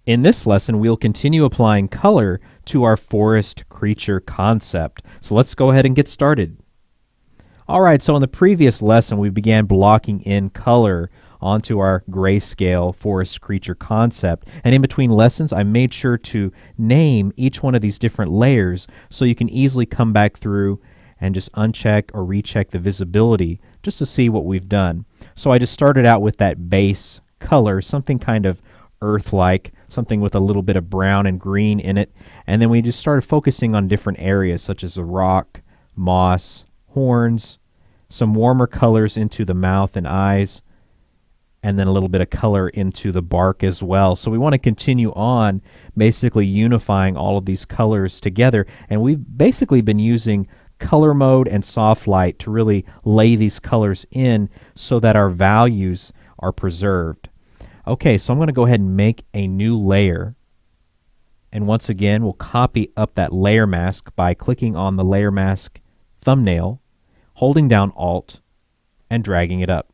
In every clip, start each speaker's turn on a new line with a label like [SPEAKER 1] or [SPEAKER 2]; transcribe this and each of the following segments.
[SPEAKER 1] In this lesson, we'll continue applying color to our forest creature concept. So let's go ahead and get started. All right, so in the previous lesson, we began blocking in color onto our grayscale forest creature concept. And in between lessons, I made sure to name each one of these different layers so you can easily come back through and just uncheck or recheck the visibility just to see what we've done. So I just started out with that base color, something kind of earth-like, something with a little bit of brown and green in it. And then we just started focusing on different areas such as the rock, moss, horns, some warmer colors into the mouth and eyes, and then a little bit of color into the bark as well. So we want to continue on basically unifying all of these colors together. And we've basically been using color mode and soft light to really lay these colors in so that our values are preserved. Okay, so I'm going to go ahead and make a new layer. And once again, we'll copy up that layer mask by clicking on the layer mask thumbnail, holding down Alt, and dragging it up.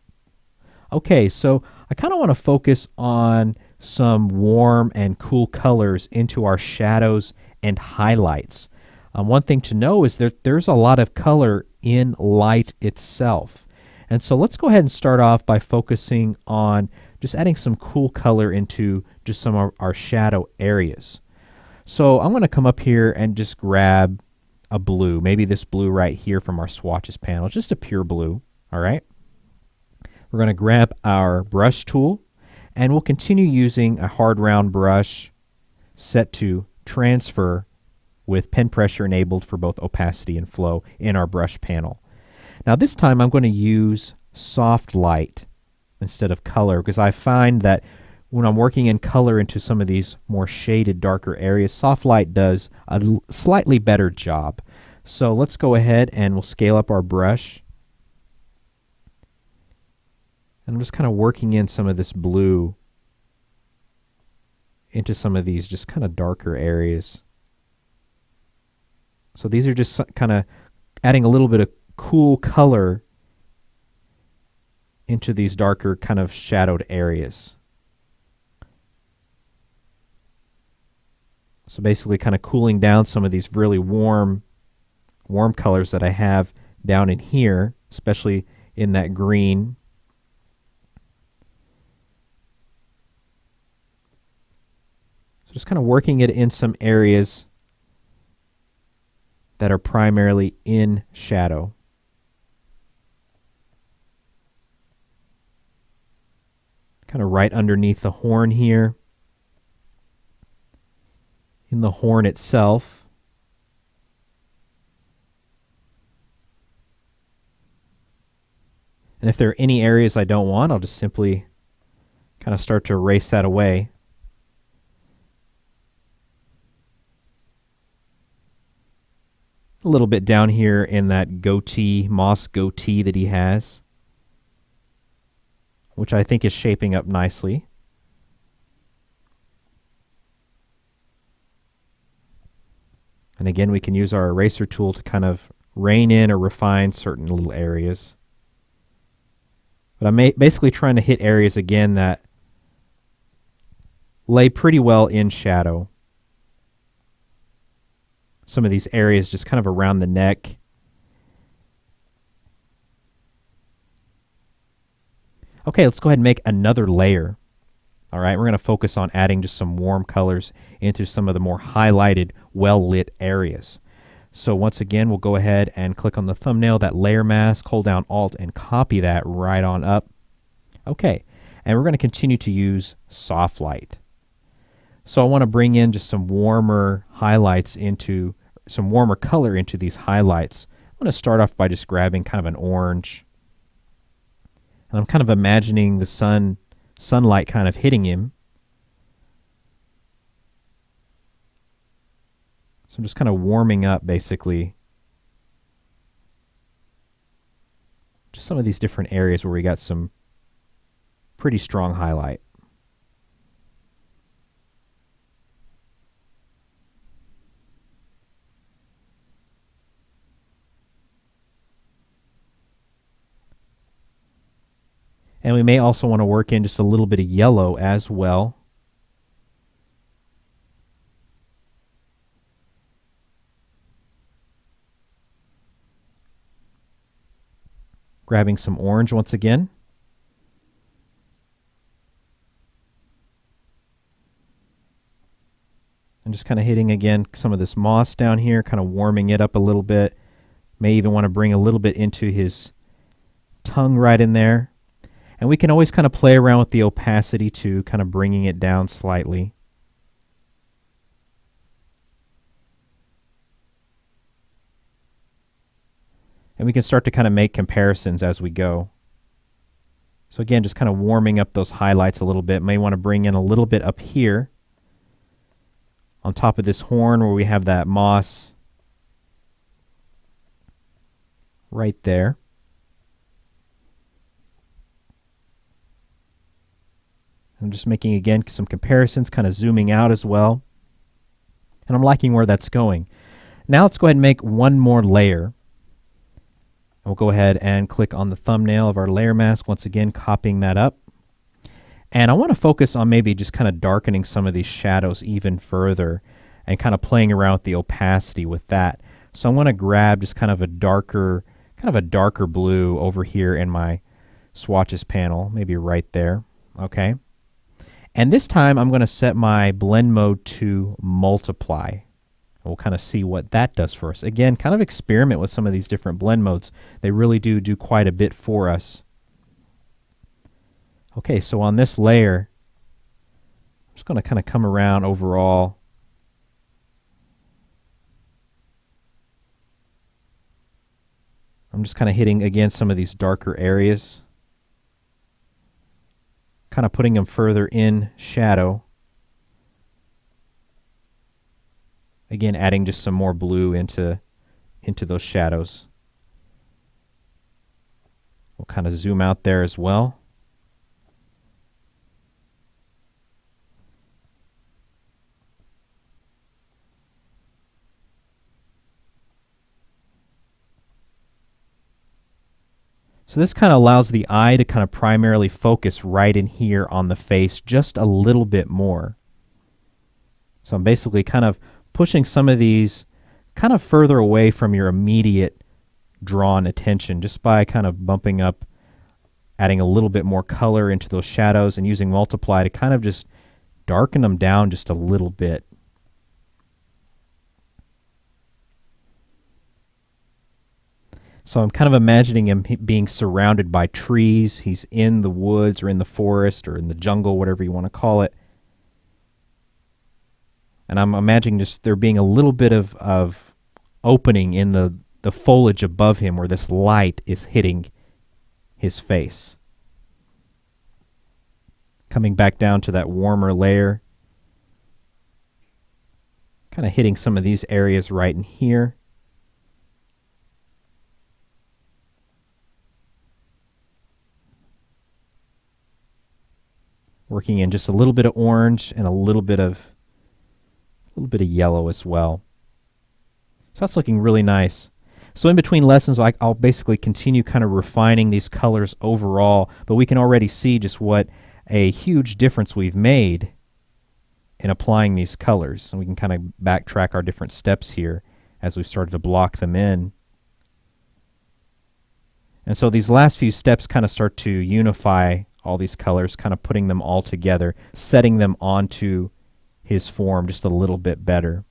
[SPEAKER 1] Okay, so I kind of want to focus on some warm and cool colors into our shadows and highlights. One thing to know is that there's a lot of color in light itself. And so let's go ahead and start off by focusing on just adding some cool color into just some of our shadow areas. So I'm going to come up here and just grab a blue, maybe this blue right here from our swatches panel, just a pure blue. All right. We're going to grab our brush tool, and we'll continue using a hard round brush set to transfer with pen pressure enabled for both opacity and flow in our brush panel. Now this time I'm going to use soft light instead of color, because I find that when I'm working in color into some of these more shaded, darker areas, soft light does a slightly better job. So let's go ahead and we'll scale up our brush. And I'm just kind of working in some of this blue into some of these just kind of darker areas. So these are just kind of adding a little bit of cool color into these darker kind of shadowed areas. So basically kind of cooling down some of these really warm colors that I have down in here, especially in that green. So just kind of working it in some areas that are primarily in shadow. Kind of right underneath the horn here. In the horn itself. And if there are any areas I don't want, I'll just simply kind of start to erase that away. A little bit down here in that goatee, moss goatee that he has, which I think is shaping up nicely. And again, we can use our eraser tool to kind of rein in or refine certain little areas. But I'm basically trying to hit areas again that lay pretty well in shadow. Some of these areas just kind of around the neck. Okay, let's go ahead and make another layer. All right, we're going to focus on adding just some warm colors into some of the more highlighted, well-lit areas. So once again, we'll go ahead and click on the thumbnail, that layer mask, hold down Alt, and copy that right on up. Okay, and we're going to continue to use soft light. So I want to bring in just some warmer highlights into, some warmer color into these highlights. I'm going to start off by just grabbing kind of an orange. And I'm kind of imagining the sunlight kind of hitting him. So I'm just kind of warming up basically just some of these different areas where we got some pretty strong highlight. And we may also want to work in just a little bit of yellow as well. Grabbing some orange once again. And just kind of hitting again some of this moss down here, kind of warming it up a little bit. May even want to bring a little bit into his tongue right in there. And we can always kind of play around with the opacity too, kind of bringing it down slightly. And we can start to kind of make comparisons as we go. So again, just kind of warming up those highlights a little bit. May want to bring in a little bit up here on top of this horn where we have that moss right there. I'm just making, again, some comparisons, kind of zooming out as well. And I'm liking where that's going. Now let's go ahead and make one more layer. We'll go ahead and click on the thumbnail of our layer mask, once again copying that up. And I want to focus on maybe just kind of darkening some of these shadows even further and kind of playing around with the opacity with that. So I'm going to grab just kind of a darker blue over here in my swatches panel, maybe right there. Okay. And this time I'm going to set my blend mode to multiply. We'll kind of see what that does for us. Again, kind of experiment with some of these different blend modes. They really do quite a bit for us. Okay, so on this layer, I'm just going to kind of come around overall. I'm just kind of hitting, again, some of these darker areas. Kind of putting them further in shadow. Again, adding just some more blue into those shadows. We'll kind of zoom out there as well. So this kind of allows the eye to kind of primarily focus right in here on the face just a little bit more. So I'm basically kind of pushing some of these kind of further away from your immediate drawn attention just by kind of bumping up, adding a little bit more color into those shadows and using multiply to kind of just darken them down just a little bit. So I'm kind of imagining him being surrounded by trees. He's in the woods or in the forest or in the jungle, whatever you want to call it. And I'm imagining just there being a little bit of opening in the foliage above him where this light is hitting his face. Coming back down to that warmer layer. Kind of hitting some of these areas right in here. Working in just a little bit of orange and a little bit of yellow as well. So that's looking really nice. So in between lessons, I'll basically continue kind of refining these colors overall, but we can already see just what a huge difference we've made in applying these colors. And we can kind of backtrack our different steps here as we've started to block them in. And so these last few steps kind of start to unify all these colors, kind of putting them all together, setting them onto his form just a little bit better.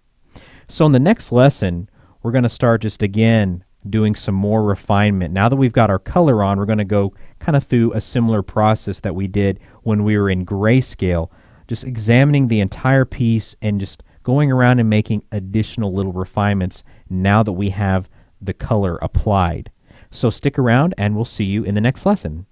[SPEAKER 1] So in the next lesson, we're going to start just again doing some more refinement. Now that we've got our color on, we're going to go kind of through a similar process that we did when we were in grayscale, just examining the entire piece and just going around and making additional little refinements now that we have the color applied. So stick around and we'll see you in the next lesson.